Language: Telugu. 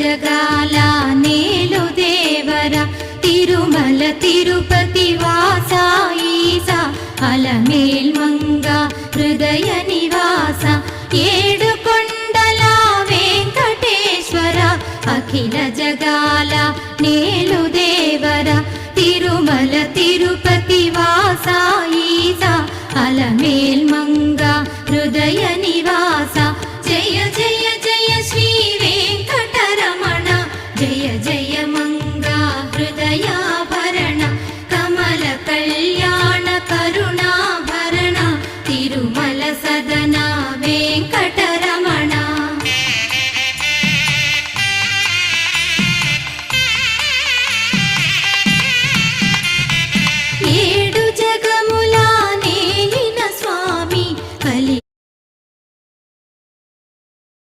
జగాల నేలు దేవర తిరుమల తిరుపతి వాస ఈసా అలమేల్ మంగ హృదయ నివాస ఏడు కొండల వెంకటేశ్వర అఖిల జగాల నేలు దేవర తిరుమల తిరుపతి వాస ఈసా అలమేల్ మంగ హృదయ నివాస